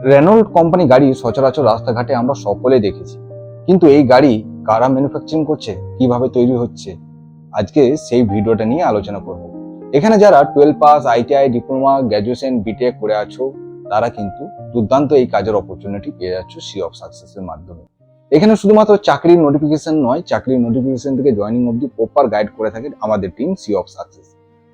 Renault company গাড়ি সচরাচর রাস্তাঘাটে আমরা সকলেই দেখেছি, কিন্তু এই গাড়ি কারা ম্যানুফ্যাকচারিং করছে, কিভাবে তৈরি হচ্ছে, আজকে সেই ভিডিওটা নিয়ে আলোচনা করব। এখানে যারা 12 pass, ITI, diploma, graduation, BTech করে আছো, তারা কিন্তু দুর্দান্ত এই কাজের অপরচুনিটি পেয়ে যাচ্ছ সি অফ সাকসেসের মাধ্যমে। এখানে শুধুমাত্র চাকরির নোটিফিকেশন নয়, চাকরির নোটিফিকেশন থেকে জয়েনিং অবধি প্রপার গাইড করে থাকে আমাদের টিম সি অফ সাকসেস।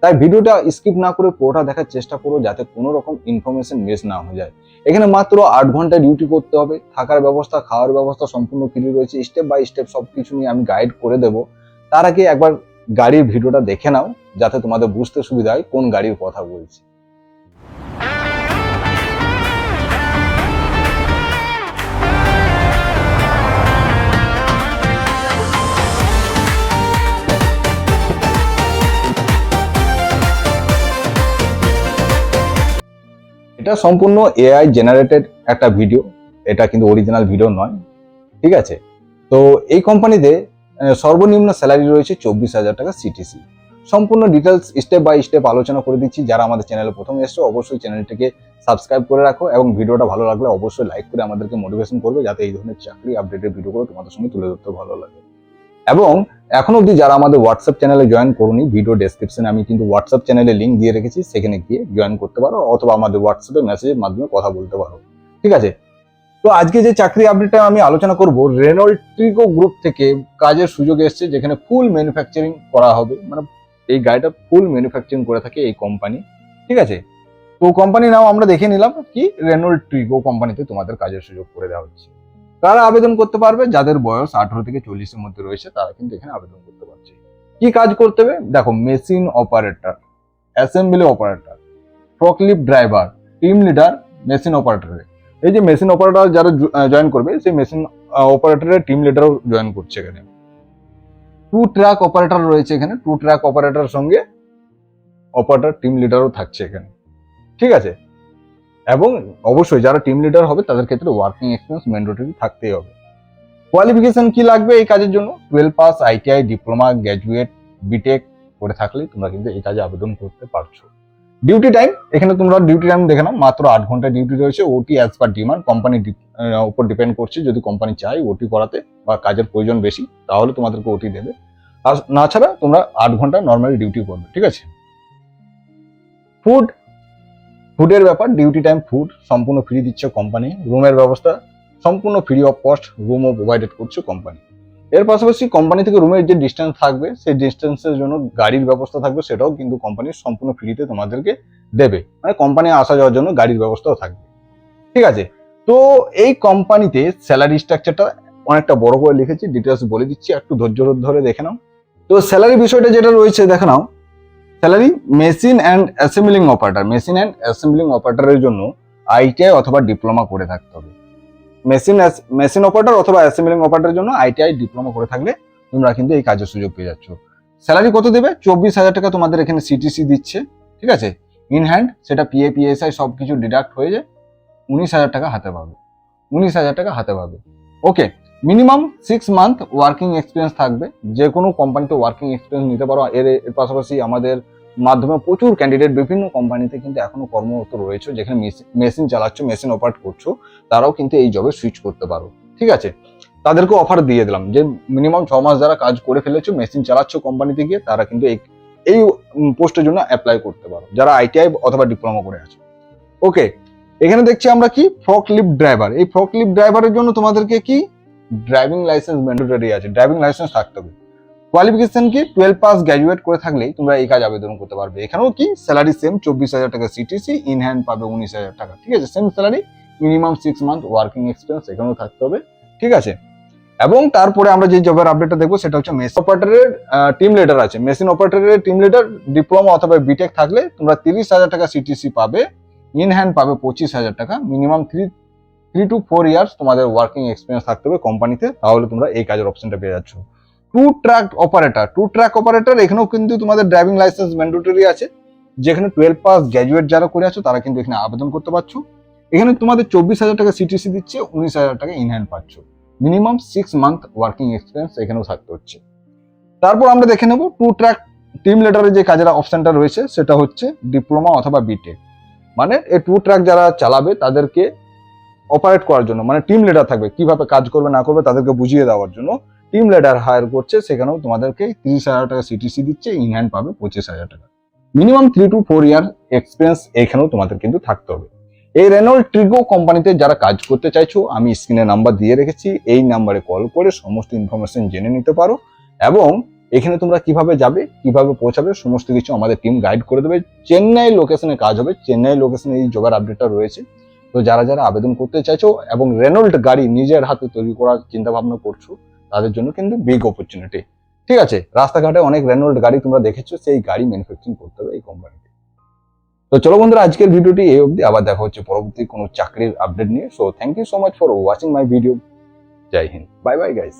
তাই ভিডিওটা স্কিপ না করে পুরোটা দেখার চেষ্টা করো, যাতে কোনো রকম ইনফরমেশন মিস না হয়ে যায়। এখানে মাত্র 8 ঘন্টা ডিউটি করতে হবে, থাকার ব্যবস্থা, খাওয়ার ব্যবস্থা সম্পূর্ণ ফ্রি রয়েছে। স্টেপ বাই স্টেপ সবকিছু নিয়ে আমি গাইড করে দেবো। তার আগে একবার গাড়ির ভিডিওটা দেখে নাও, যাতে তোমাদের বুঝতে সুবিধা হয় কোন গাড়ির কথা বলছি। এটা সম্পূর্ণ এআই জেনারেটেড একটা ভিডিও, এটা কিন্তু অরিজিনাল ভিডিও নয়, ঠিক আছে? তো এই কোম্পানিতে সর্বনিম্ন স্যালারি রয়েছে 24,000 টাকা সিটিসি। সম্পূর্ণ ডিটেলস স্টেপ বাই স্টেপ আলোচনা করে দিচ্ছি। যারা আমাদের চ্যানেলে প্রথমে এসছো, অবশ্যই চ্যানেলটিকে সাবস্ক্রাইব করে রাখো এবং ভিডিওটা ভালো লাগলে অবশ্যই লাইক করে আমাদেরকে মোটিভেশন করবে, যাতে এই ধরনের চাকরি আপডেটের ভিডিওগুলো তোমাদের সঙ্গে তুলে ধরতে ভালো লাগে। এবং এখন অবধি যারা আমাদের হোয়াটসঅ্যাপ চ্যানেলে জয়েন করুনি, ভিডিও ডেসক্রিপশনে আমি কিন্তু হোয়াটসঅ্যাপ চ্যানেলে লিঙ্ক দিয়ে রেখেছি, সেখানে গিয়ে জয়েন করতে পারো অথবা আমাদের হোয়াটসঅ্যাপে মেসেজের মাধ্যমে কথা বলতে পারো, ঠিক আছে? তো আজকে যে চাকরি আপডেটটা আমি আলোচনা করব, রেনল্ট ট্রিগো গ্রুপ থেকে কাজের সুযোগ এসেছে, যেখানে ফুল ম্যানুফ্যাকচারিং করা হবে। মানে এই গাড়িটা ফুল ম্যানুফ্যাকচারিং করে থাকে এই কোম্পানি, ঠিক আছে? তো কোম্পানি নাম আমরা দেখে নিলাম, কি রেনল্ট ট্রিগো কোম্পানিতে তোমাদের কাজের সুযোগ করে দেওয়া হচ্ছে। কারা আবেদন করতে পারবে? যাদের বয়স 18 থেকে 40-এর মধ্যে রয়েছে, তারা কিন্তু এখানে আবেদন করতে পারছে। কি কাজ করতে হবে দেখো: machine operator, assembly operator, forklift driver, team leader, machine operator. এই যে মেশিন অপারেটর যারা জয়েন করবে, সেই মেশিন অপারেটরের টিম লিডারও জয়েন করছে এখানে। 2 ট্র্যাক অপারেটর রয়েছে এখানে, 2 ট্র্যাক অপারেটর সঙ্গে অপারেটর টিম লিডারও থাকছে এখানে, ঠিক আছে? এবং অবশ্যই যারা টিম লিডার হবে তাদের ক্ষেত্রে ওয়ার্কিং এক্সপিরিয়েন্স ম্যান্ডেটরি থাকতেই হবে। কোয়ালিফিকেশন কি লাগবে এই কাজের জন্য? 12 pass, ITI, diploma, graduate, BTech করে থাকলেই তোমরা কিন্তু এই কাজে আবেদন করতে পারছো। ডিউটি টাইম, এখানে তোমরা ডিউটি টাইম দেখে নাও, মাত্র 8 ঘন্টা ডিউটি রয়েছে। ওটি অ্যাজ পার ডিমান্ড, কোম্পানির উপর ডিপেন্ড করছে। যদি কোম্পানি চায় ওটি করাতে বা কাজের প্রয়োজন বেশি, তাহলে তোমাদেরকে ওটি দেবে। আর না ছাড়া তোমরা 8 ঘন্টা নর্মালি ডিউটি করবে, ঠিক আছে? ফুডের ব্যাপার, ডিউটি টাইম ফুড সম্পূর্ণ ফ্রি দিচ্ছে কোম্পানি। রুমের ব্যবস্থা সম্পূর্ণ ফ্রি অফ কস্ট, রুমও প্রোভাইডেড করছে কোম্পানি। এর পাশাপাশি কোম্পানি থেকে রুমের যে ডিস্টেন্স থাকবে, সেই ডিস্টেন্সের জন্য গাড়ির ব্যবস্থা থাকবে, সেটাও কিন্তু কোম্পানি সম্পূর্ণ ফ্রিতে তোমাদেরকে দেবে। মানে কোম্পানি আসা যাওয়ার জন্য গাড়ির ব্যবস্থাও থাকবে, ঠিক আছে? তো এই কোম্পানিতে স্যালারি স্ট্রাকচারটা অনেকটা বড় করে লিখেছি, ডিটেলস বলে দিচ্ছি, একটু ধৈর্য ধরে দেখে নাও। তো স্যালারি বিষয়টা যেটা রয়েছে দেখে নাও। Salary: machine and assembling operator, machine and assembling অপারেটরের জন্য আইটিআই অথবা ডিপ্লোমা করে থাকতে হবে। মেশিন অপারেটর অথবা অ্যাসেম্বলিং অপারেটরের জন্য আইটিআই ডিপ্লোমা করে থাকলে তোমরা কিন্তু এই কাজের সুযোগ পেয়ে যাচ্ছ। স্যালারি কত দেবে? 24,000 টাকা তোমাদের এখানে সিটিসি দিচ্ছে, ঠিক আছে? ইন হ্যান্ড, সেটা পিএ পিএসআই সবকিছু ডিডাক্ট হয়ে যায়, 19,000 টাকা হাতে পাবে। 19,000 টাকা হাতে পাবে, ওকে। মিনিমাম 6 মান্থ ওয়ার্কিং এক্সপিরিয়েন্স থাকবে। যে কোনো কোম্পানিতে ওয়ার্কিং এক্সপিরিয়েন্স নিতে পারো। এর পাশাপাশি আমাদের মাধ্যমে প্রচুর ক্যান্ডিডেট বিভিন্ন কোম্পানিতে কিন্তু এখনো কর্মরত রয়েছে, যেখানে মেশিন চালাচ্ছ, মেশিন অপারেট করছো, তারাও কিন্তু এই জবে সুইচ করতে পারো, ঠিক আছে? তাদেরকে অফার দিয়ে দিলাম যে মিনিমাম 6 মাস যারা কাজ করে ফেলেছো, মেশিন চালাচ্ছ কোম্পানিতে গিয়ে, তারা কিন্তু এই পোস্টের জন্য অ্যাপ্লাই করতে পারো, যারা আইটিআই অথবা ডিপ্লোমা করে আছো, ওকে। এখানে দেখছি আমরা কি ফর্কলিফট ড্রাইভার। এই ফর্কলিফট ড্রাইভারের জন্য তোমাদেরকে কি ড্রাইভিং লাইসেন্স ম্যান্ডেটরি আছে, ড্রাইভিং লাইসেন্স থাকতে হবে। কোয়ালিফিকেশন কি? 12 পাস, গ্র্যাজুয়েট করে থাকলেই তোমরা এই কাজ আবেদন করতে পারবে। এখানেও কি স্যালারি সেম, 24,000 টাকা সিটিসি, ইন হ্যান্ড পাবে 19,000 টাকা, ঠিক আছে? Same salary, minimum 6 month working experience এখানেও থাকতে হবে, ঠিক আছে? এবং তারপরে আমরা যে জবের আপডেটটা দেখবো সেটা হচ্ছে মেশিন অপারেটরের টিম লিডার আছে। মেশিন অপারেটরের টিম লিডার ডিপ্লোমা অথবা বিটেক থাকলে তোমরা 30,000 টাকা সিটিসি পাবে, ইন হ্যান্ড পাবে 25,000 টাকা। মিনিমাম 3 to 4 ইয়ার্স তোমাদের ওয়ার্কিং এক্সপিরিয়েন্স থাকতে হবে কোম্পানিতে, তাহলে তোমরা এই কাজের অপশনটা পেয়ে যাচ্ছ। 2 ট্র্যাক অপারেটর, এখানেও কিন্তু তোমাদের ড্রাইভিং লাইসেন্স ম্যান্ডেটরি আছে। যেখানে 12 পাস, গ্র্যাজুয়েট যারা করে আছো, তারা কিন্তু এখানে আবেদন করতে পারছো। এখানে তোমাদের 24,000 টাকা সিটিসি দিচ্ছে, 19,000 টাকা ইন হ্যান্ড পাচ্ছ। মিনিমাম 6 মান্থ ওয়ার্কিং এক্সপিরিয়েন্স এখানেও থাকতে হচ্ছে। তারপর আমরা দেখে নেব 2 ট্র্যাক টিম লিডারের যে কাজের অপশনটা রয়েছে, সেটা হচ্ছে ডিপ্লোমা অথবা বিটেক। মানে এই 2 ট্র্যাক যারা চালাবে তাদেরকে অপারেট করার জন্য, মানে টিম লিডার থাকবে, কিভাবে কাজ করবে না করবে তাদেরকে বুঝিয়ে দেওয়ার জন্য টিম লিডার হায়ার করছে। সেখানেও তোমাদেরকে 30,000 টাকা সিটিসি দিচ্ছে, ইন হ্যান্ড পাবে 25,000 টাকা। মিনিমাম 3 to 4 ইয়ার এক্সপিরিয়েন্স এখানেও তোমাদের কিন্তু থাকতে হবে। এই রেনল্ড ট্রিগো কোম্পানিতে যারা কাজ করতে চাইছো, আমি স্ক্রিনে নাম্বার দিয়ে রেখেছি, এই নাম্বারে কল করে সমস্ত ইনফরমেশন জেনে নিতে পারো। এবং এখানে তোমরা কিভাবে যাবে, কিভাবে পৌঁছাবে, সমস্ত কিছু আমাদের টিম গাইড করে দেবে। চেন্নাই লোকেশনে কাজ হবে, চেন্নাই লোকেশনে এই জবের আপডেটটা রয়েছে। তো যারা যারা আবেদন করতে চাইছো এবং রেনল্ড গাড়ি নিজের হাতে তৈরি করার চিন্তা ভাবনা করছো, তাদের জন্য কিন্তু বিগ অপরচুনিটি। ঠিক আছে, রাস্তাঘাটে অনেক রেনল্ড গাড়ি তোমরা দেখেছো, সেই গাড়ি ম্যানুফ্যাকচারিং করতে হবে এই কোম্পানিতে। তো চলো বন্ধুরা, আজকের ভিডিওটি এই অবধি, আবার দেখা হচ্ছে পরবর্তী কোনো চাকরির আপডেট নিয়ে। So thank you so much for watching my video. Jai Hind, bye bye guys.